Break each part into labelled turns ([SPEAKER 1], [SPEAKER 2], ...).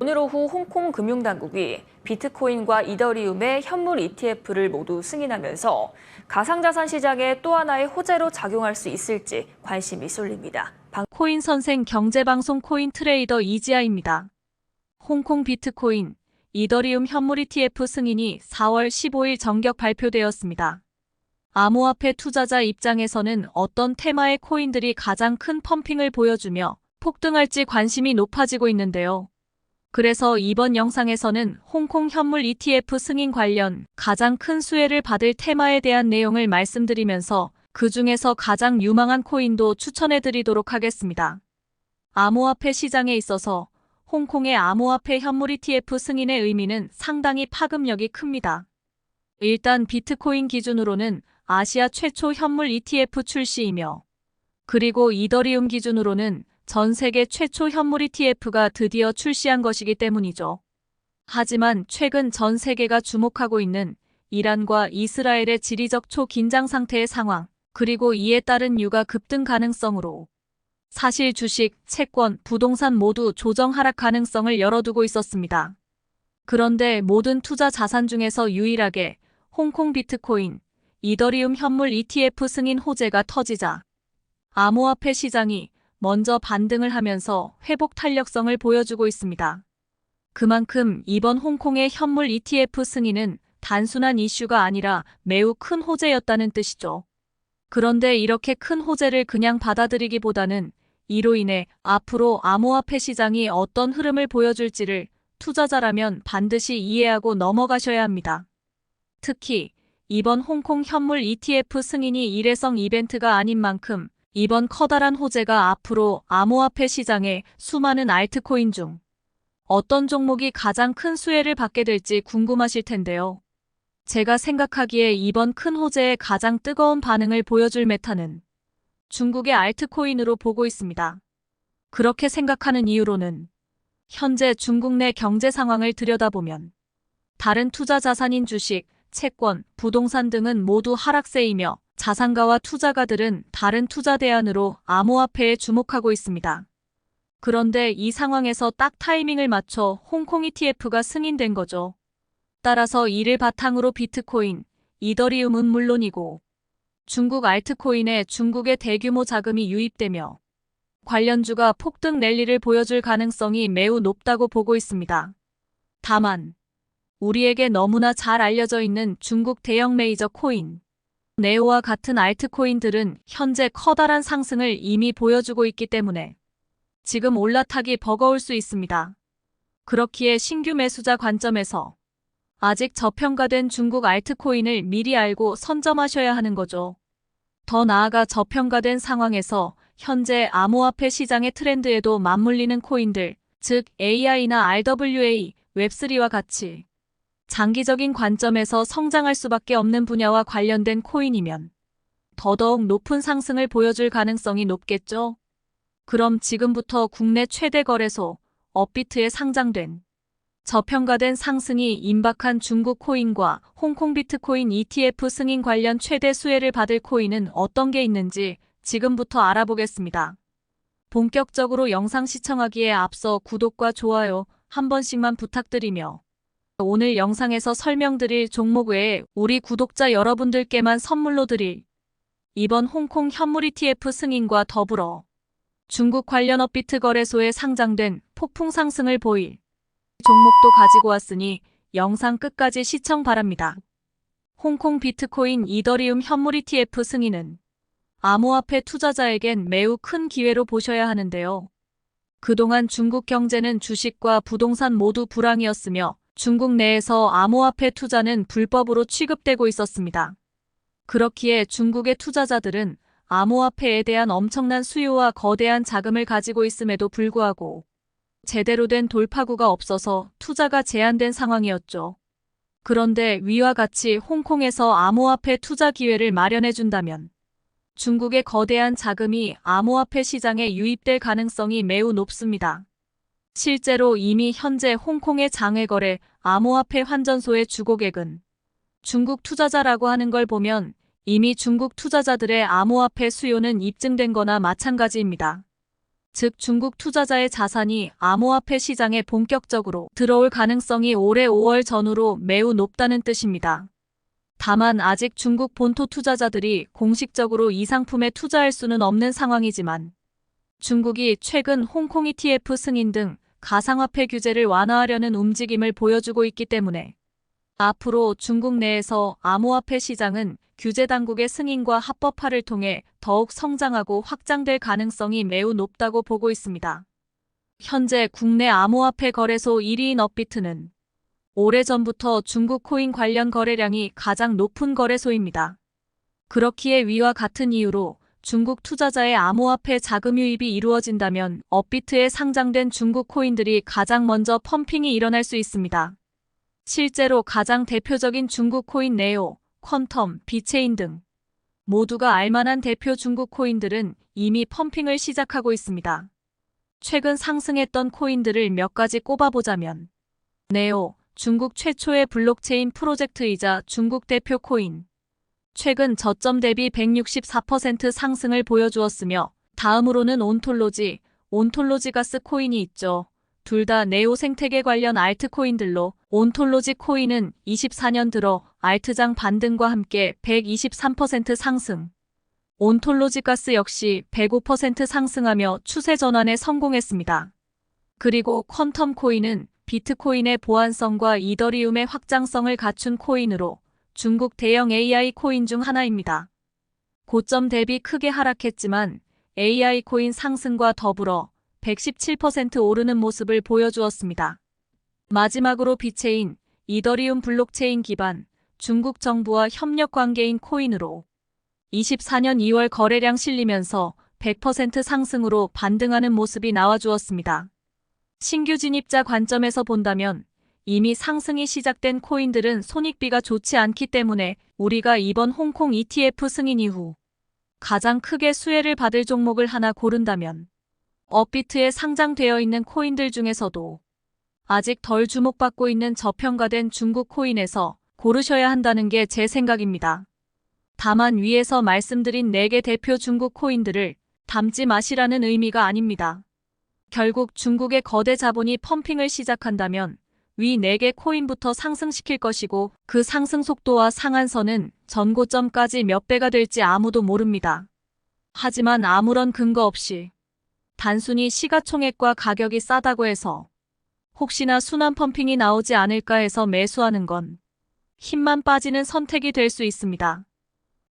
[SPEAKER 1] 오늘 오후 홍콩 금융당국이 비트코인과 이더리움의 현물 ETF를 모두 승인하면서 가상자산 시장에 또 하나의 호재로 작용할 수 있을지 관심이 쏠립니다.
[SPEAKER 2] 코인 선생 경제방송 코인 트레이더 이지아입니다. 홍콩 비트코인, 이더리움 현물 ETF 승인이 4월 15일 정격 발표되었습니다. 암호화폐 투자자 입장에서는 어떤 테마의 코인들이 가장 큰 펌핑을 보여주며 폭등할지 관심이 높아지고 있는데요. 그래서 이번 영상에서는 홍콩 현물 ETF 승인 관련 가장 큰 수혜를 받을 테마에 대한 내용을 말씀드리면서 그 중에서 가장 유망한 코인도 추천해드리도록 하겠습니다. 암호화폐 시장에 있어서 홍콩의 암호화폐 현물 ETF 승인의 의미는 상당히 파급력이 큽니다. 일단 비트코인 기준으로는 아시아 최초 현물 ETF 출시이며, 그리고 이더리움 기준으로는 전 세계 최초 현물 ETF가 드디어 출시한 것이기 때문이죠. 하지만 최근 전 세계가 주목하고 있는 이란과 이스라엘의 지리적 초긴장 상태의 상황, 그리고 이에 따른 유가 급등 가능성으로 사실 주식, 채권, 부동산 모두 조정 하락 가능성을 열어두고 있었습니다. 그런데 모든 투자 자산 중에서 유일하게 홍콩 비트코인, 이더리움 현물 ETF 승인 호재가 터지자 암호화폐 시장이 먼저 반등을 하면서 회복 탄력성을 보여주고 있습니다. 그만큼 이번 홍콩의 현물 ETF 승인은 단순한 이슈가 아니라 매우 큰 호재였다는 뜻이죠. 그런데 이렇게 큰 호재를 그냥 받아들이기보다는 이로 인해 앞으로 암호화폐 시장이 어떤 흐름을 보여줄지를 투자자라면 반드시 이해하고 넘어가셔야 합니다. 특히 이번 홍콩 현물 ETF 승인이 일회성 이벤트가 아닌 만큼 이번 커다란 호재가 앞으로 암호화폐 시장의 수많은 알트코인 중 어떤 종목이 가장 큰 수혜를 받게 될지 궁금하실 텐데요. 제가 생각하기에 이번 큰 호재에 가장 뜨거운 반응을 보여줄 메타는 중국의 알트코인으로 보고 있습니다. 그렇게 생각하는 이유로는 현재 중국 내 경제 상황을 들여다보면 다른 투자 자산인 주식, 채권, 부동산 등은 모두 하락세이며 자산가와 투자가들은 다른 투자 대안으로 암호화폐에 주목하고 있습니다. 그런데 이 상황에서 딱 타이밍을 맞춰 홍콩 ETF가 승인된 거죠. 따라서 이를 바탕으로 비트코인, 이더리움은 물론이고 중국 알트코인에 중국의 대규모 자금이 유입되며 관련주가 폭등 랠리를 보여줄 가능성이 매우 높다고 보고 있습니다. 다만 우리에게 너무나 잘 알려져 있는 중국 대형 메이저 코인, 네오와 같은 알트코인들은 현재 커다란 상승을 이미 보여주고 있기 때문에 지금 올라타기 버거울 수 있습니다. 그렇기에 신규 매수자 관점에서 아직 저평가된 중국 알트코인을 미리 알고 선점하셔야 하는 거죠. 더 나아가 저평가된 상황에서 현재 암호화폐 시장의 트렌드에도 맞물리는 코인들, 즉 AI나 RWA, 웹3와 같이 장기적인 관점에서 성장할 수밖에 없는 분야와 관련된 코인이면 더더욱 높은 상승을 보여줄 가능성이 높겠죠. 그럼 지금부터 국내 최대 거래소 업비트에 상장된 저평가된 상승이 임박한 중국 코인과 홍콩 비트코인 ETF 승인 관련 최대 수혜를 받을 코인은 어떤 게 있는지 지금부터 알아보겠습니다. 본격적으로 영상 시청하기에 앞서 구독과 좋아요 한 번씩만 부탁드리며 오늘 영상에서 설명드릴 종목 외에 우리 구독자 여러분들께만 선물로 드릴 이번 홍콩 현물 ETF 승인과 더불어 중국 관련 업비트 거래소에 상장된 폭풍 상승을 보일 종목도 가지고 왔으니 영상 끝까지 시청 바랍니다. 홍콩 비트코인 이더리움 현물 ETF 승인은 암호화폐 투자자에겐 매우 큰 기회로 보셔야 하는데요. 그동안 중국 경제는 주식과 부동산 모두 불황이었으며 중국 내에서 암호화폐 투자는 불법으로 취급되고 있었습니다. 그렇기에 중국의 투자자들은 암호화폐에 대한 엄청난 수요와 거대한 자금을 가지고 있음에도 불구하고 제대로 된 돌파구가 없어서 투자가 제한된 상황이었죠. 그런데 위와 같이 홍콩에서 암호화폐 투자 기회를 마련해준다면 중국의 거대한 자금이 암호화폐 시장에 유입될 가능성이 매우 높습니다. 실제로 이미 현재 홍콩의 장외거래 암호화폐 환전소의 주고객은 중국 투자자라고 하는 걸 보면 이미 중국 투자자들의 암호화폐 수요는 입증된 거나 마찬가지입니다. 즉 중국 투자자의 자산이 암호화폐 시장에 본격적으로 들어올 가능성이 올해 5월 전후로 매우 높다는 뜻입니다. 다만 아직 중국 본토 투자자들이 공식적으로 이 상품에 투자할 수는 없는 상황이지만 중국이 최근 홍콩 ETF 승인 등 가상화폐 규제를 완화하려는 움직임을 보여주고 있기 때문에 앞으로 중국 내에서 암호화폐 시장은 규제 당국의 승인과 합법화를 통해 더욱 성장하고 확장될 가능성이 매우 높다고 보고 있습니다. 현재 국내 암호화폐 거래소 1위인 업비트는 오래전부터 중국 코인 관련 거래량이 가장 높은 거래소입니다. 그렇기에 위와 같은 이유로 중국 투자자의 암호화폐 자금 유입이 이루어진다면 업비트에 상장된 중국 코인들이 가장 먼저 펌핑이 일어날 수 있습니다. 실제로 가장 대표적인 중국 코인 네오, 퀀텀, 비체인 등 모두가 알만한 대표 중국 코인들은 이미 펌핑을 시작하고 있습니다. 최근 상승했던 코인들을 몇 가지 꼽아보자면 네오, 중국 최초의 블록체인 프로젝트이자 중국 대표 코인. 최근 저점 대비 164% 상승을 보여주었으며 다음으로는 온톨로지 가스 코인이 있죠. 둘 다 네오 생태계 관련 알트코인들로 온톨로지 코인은 24년 들어 알트장 반등과 함께 123% 상승. 온톨로지 가스 역시 105% 상승하며 추세 전환에 성공했습니다. 그리고 퀀텀 코인은 비트코인의 보안성과 이더리움의 확장성을 갖춘 코인으로 중국 대형 AI 코인 중 하나입니다. 고점 대비 크게 하락했지만 AI 코인 상승과 더불어 117% 오르는 모습을 보여주었습니다. 마지막으로 비체인, 이더리움 블록체인 기반, 중국 정부와 협력 관계인 코인으로 24년 2월 거래량 실리면서 100% 상승으로 반등하는 모습이 나와주었습니다. 신규 진입자 관점에서 본다면 이미 상승이 시작된 코인들은 손익비가 좋지 않기 때문에 우리가 이번 홍콩 ETF 승인 이후 가장 크게 수혜를 받을 종목을 하나 고른다면 업비트에 상장되어 있는 코인들 중에서도 아직 덜 주목받고 있는 저평가된 중국 코인에서 고르셔야 한다는 게 제 생각입니다. 다만 위에서 말씀드린 4개 대표 중국 코인들을 담지 마시라는 의미가 아닙니다. 결국 중국의 거대 자본이 펌핑을 시작한다면 위 4개 코인부터 상승시킬 것이고 그 상승 속도와 상한선은 전고점까지 몇 배가 될지 아무도 모릅니다. 하지만 아무런 근거 없이 단순히 시가총액과 가격이 싸다고 해서 혹시나 순환 펌핑이 나오지 않을까 해서 매수하는 건 힘만 빠지는 선택이 될 수 있습니다.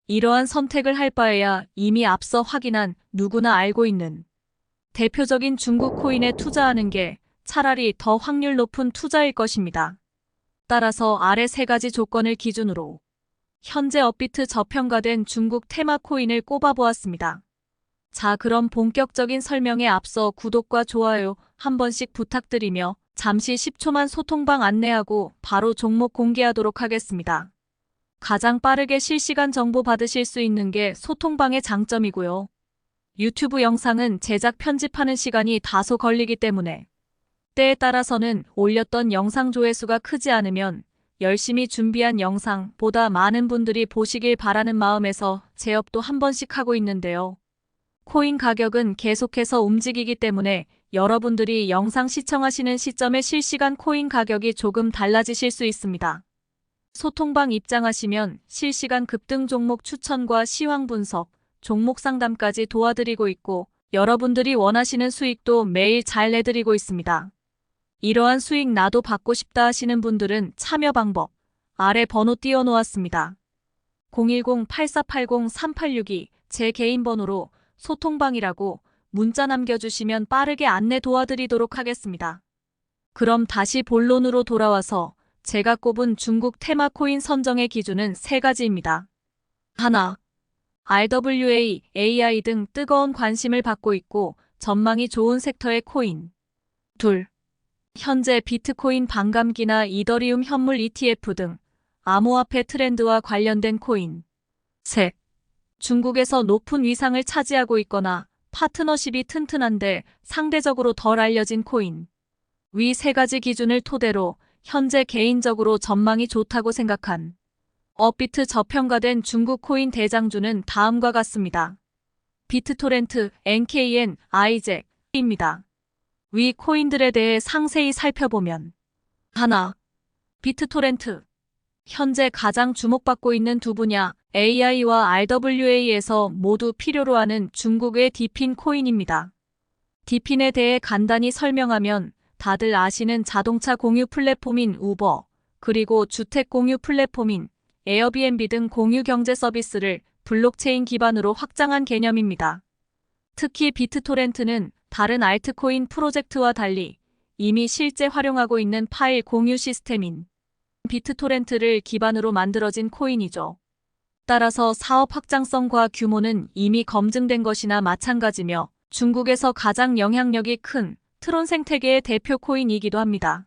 [SPEAKER 2] 이러한 선택을 할 바에야 이미 앞서 확인한 누구나 알고 있는 대표적인 중국 코인에 투자하는 게 차라리 더 확률 높은 투자일 것입니다. 따라서 아래 3가지 조건을 기준으로 현재 업비트 저평가된 중국 테마 코인을 꼽아보았습니다. 자, 그럼 본격적인 설명에 앞서 구독과 좋아요 한 번씩 부탁드리며 잠시 10초만 소통방 안내하고 바로 종목 공개하도록 하겠습니다. 가장 빠르게 실시간 정보 받으실 수 있는 게 소통방의 장점이고요. 유튜브 영상은 제작 편집하는 시간이 다소 걸리기 때문에 때에 따라서는 올렸던 영상 조회수가 크지 않으면 열심히 준비한 영상보다 많은 분들이 보시길 바라는 마음에서 재업도 한 번씩 하고 있는데요. 코인 가격은 계속해서 움직이기 때문에 여러분들이 영상 시청하시는 시점에 실시간 코인 가격이 조금 달라지실 수 있습니다. 소통방 입장하시면 실시간 급등 종목 추천과 시황 분석, 종목 상담까지 도와드리고 있고 여러분들이 원하시는 수익도 매일 잘 내드리고 있습니다. 이러한 수익 나도 받고 싶다 하시는 분들은 참여 방법 아래 번호 띄워놓았습니다. 010-8480-3862 제 개인 번호로 소통방이라고 문자 남겨주시면 빠르게 안내 도와드리도록 하겠습니다. 그럼 다시 본론으로 돌아와서 제가 꼽은 중국 테마 코인 선정의 기준은 3가지입니다. 하나, RWA, AI 등 뜨거운 관심을 받고 있고 전망이 좋은 섹터의 코인. 둘, 현재 비트코인 반감기나 이더리움 현물 ETF 등 암호화폐 트렌드와 관련된 코인. 셋, 중국에서 높은 위상을 차지하고 있거나 파트너십이 튼튼한데 상대적으로 덜 알려진 코인. 위 3가지 기준을 토대로 현재 개인적으로 전망이 좋다고 생각한 업비트 저평가된 중국 코인 대장주는 다음과 같습니다. 비트토렌트, NKN, 아이잭, 입니다. 위 코인들에 대해 상세히 살펴보면 하나, 비트토렌트. 현재 가장 주목받고 있는 두 분야 AI와 RWA에서 모두 필요로 하는 중국의 디핀 코인입니다. 디핀에 대해 간단히 설명하면 다들 아시는 자동차 공유 플랫폼인 우버, 그리고 주택 공유 플랫폼인 에어비앤비 등 공유 경제 서비스를 블록체인 기반으로 확장한 개념입니다. 특히 비트토렌트는 다른 알트코인 프로젝트와 달리 이미 실제 활용하고 있는 파일 공유 시스템인 비트토렌트를 기반으로 만들어진 코인이죠. 따라서 사업 확장성과 규모는 이미 검증된 것이나 마찬가지며 중국에서 가장 영향력이 큰 트론 생태계의 대표 코인이기도 합니다.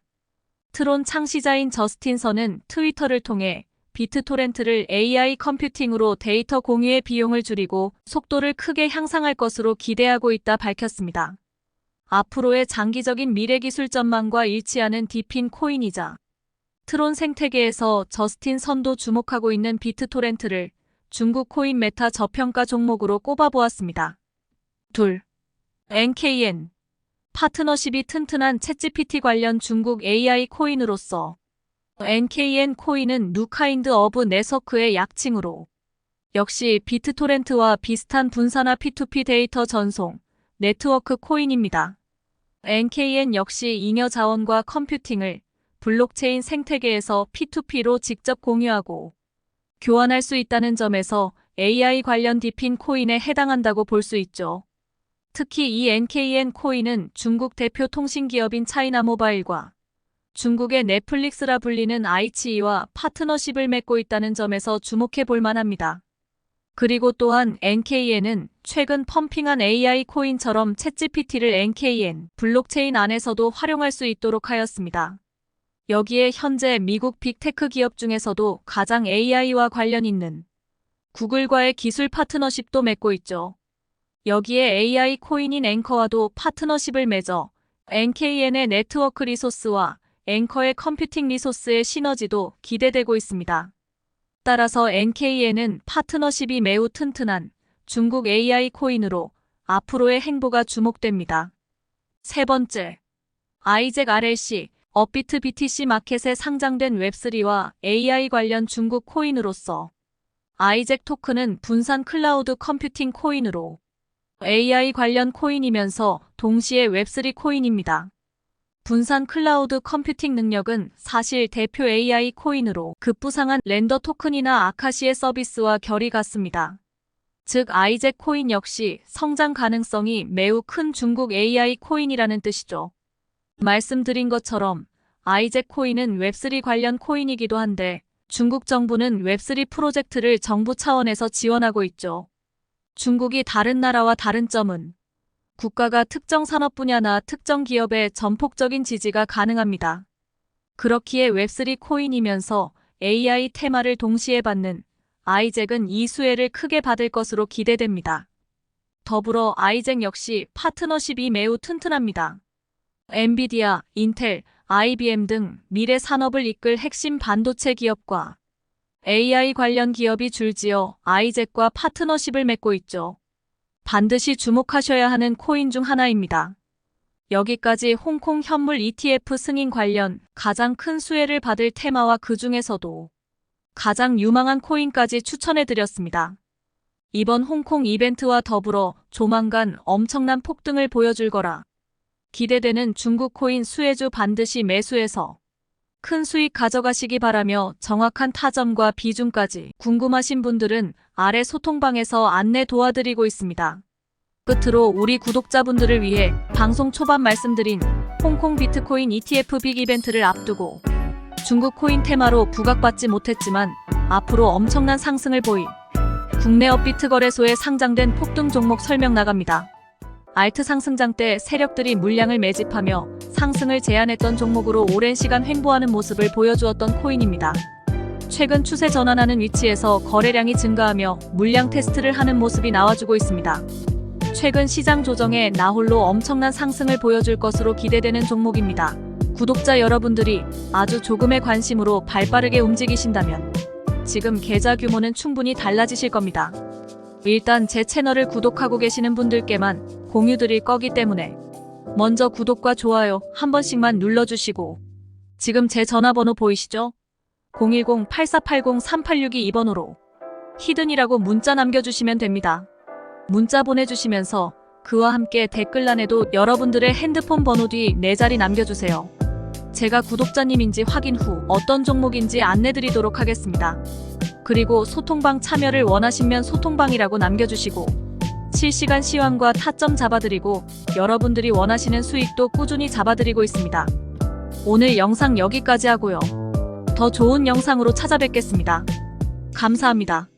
[SPEAKER 2] 트론 창시자인 저스틴 선은 트위터를 통해 비트토렌트를 AI 컴퓨팅으로 데이터 공유의 비용을 줄이고 속도를 크게 향상할 것으로 기대하고 있다 밝혔습니다. 앞으로의 장기적인 미래 기술 전망과 일치하는 디핀 코인이자 트론 생태계에서 저스틴 선도 주목하고 있는 비트토렌트를 중국 코인 메타 저평가 종목으로 꼽아보았습니다. 둘, NKN. 파트너십이 튼튼한 챗GPT 관련 중국 AI 코인으로서 NKN 코인은 뉴카인드 어브 네서크의 약칭으로 역시 비트토렌트와 비슷한 분산화 P2P 데이터 전송, 네트워크 코인입니다. NKN 역시 잉여 자원과 컴퓨팅을 블록체인 생태계에서 P2P로 직접 공유하고 교환할 수 있다는 점에서 AI 관련 디핀 코인에 해당한다고 볼 수 있죠. 특히 이 NKN 코인은 중국 대표 통신기업인 차이나모바일과 중국의 넷플릭스라 불리는 아이치이와 파트너십을 맺고 있다는 점에서 주목해 볼 만합니다. 그리고 또한 NKN은 최근 펌핑한 AI 코인처럼 챗GPT를 NKN 블록체인 안에서도 활용할 수 있도록 하였습니다. 여기에 현재 미국 빅테크 기업 중에서도 가장 AI와 관련 있는 구글과의 기술 파트너십도 맺고 있죠. 여기에 AI 코인인 앵커와도 파트너십을 맺어 NKN의 네트워크 리소스와 앵커의 컴퓨팅 리소스의 시너지도 기대되고 있습니다. 따라서 NKN은 파트너십이 매우 튼튼한 중국 AI 코인으로 앞으로의 행보가 주목됩니다. 세 번째, 아이잭 RLC, 업비트 BTC 마켓에 상장된 웹3와 AI 관련 중국 코인으로서 아이잭 토큰은 분산 클라우드 컴퓨팅 코인으로 AI 관련 코인이면서 동시에 웹3 코인입니다. 분산 클라우드 컴퓨팅 능력은 사실 대표 AI 코인으로 급부상한 렌더 토큰이나 아카시의 서비스와 결이 같습니다. 즉 아이잭 코인 역시 성장 가능성이 매우 큰 중국 AI 코인이라는 뜻이죠. 말씀드린 것처럼 아이잭 코인은 웹3 관련 코인이기도 한데 중국 정부는 웹3 프로젝트를 정부 차원에서 지원하고 있죠. 중국이 다른 나라와 다른 점은 국가가 특정 산업 분야나 특정 기업에 전폭적인 지지가 가능합니다. 그렇기에 웹3 코인이면서 AI 테마를 동시에 받는 아이잭은 이 수혜를 크게 받을 것으로 기대됩니다. 더불어 아이잭 역시 파트너십이 매우 튼튼합니다. 엔비디아, 인텔, IBM 등 미래 산업을 이끌 핵심 반도체 기업과 AI 관련 기업이 줄지어 아이잭과 파트너십을 맺고 있죠. 반드시 주목하셔야 하는 코인 중 하나입니다. 여기까지 홍콩 현물 ETF 승인 관련 가장 큰 수혜를 받을 테마와 그 중에서도 가장 유망한 코인까지 추천해드렸습니다. 이번 홍콩 이벤트와 더불어 조만간 엄청난 폭등을 보여줄 거라 기대되는 중국 코인 수혜주 반드시 매수해서 큰 수익 가져가시기 바라며 정확한 타점과 비중까지 궁금하신 분들은 아래 소통방에서 안내 도와드리고 있습니다. 끝으로 우리 구독자분들을 위해 방송 초반 말씀드린 홍콩 비트코인 ETF 빅 이벤트를 앞두고 중국 코인 테마로 부각받지 못했지만 앞으로 엄청난 상승을 보일 국내 업비트 거래소에 상장된 폭등 종목 설명 나갑니다. 알트 상승장 때 세력들이 물량을 매집하며 상승을 제한했던 종목으로 오랜 시간 횡보하는 모습을 보여주었던 코인입니다. 최근 추세 전환하는 위치에서 거래량이 증가하며 물량 테스트를 하는 모습이 나와주고 있습니다. 최근 시장 조정에 나홀로 엄청난 상승을 보여줄 것으로 기대되는 종목입니다. 구독자 여러분들이 아주 조금의 관심으로 발빠르게 움직이신다면 지금 계좌 규모는 충분히 달라지실 겁니다. 일단 제 채널을 구독하고 계시는 분들께만 공유 드릴 거기 때문에 먼저 구독과 좋아요 한 번씩만 눌러주시고 지금 제 전화번호 보이시죠? 010-8480-3862번호로 히든이라고 문자 남겨주시면 됩니다. 문자 보내주시면서 그와 함께 댓글란에도 여러분들의 핸드폰 번호 뒤 4자리 남겨주세요. 제가 구독자님인지 확인 후 어떤 종목인지 안내드리도록 하겠습니다. 그리고 소통방 참여를 원하시면 소통방이라고 남겨주시고 실시간 시황과 타점 잡아드리고 여러분들이 원하시는 수익도 꾸준히 잡아드리고 있습니다. 오늘 영상 여기까지 하고요. 더 좋은 영상으로 찾아뵙겠습니다. 감사합니다.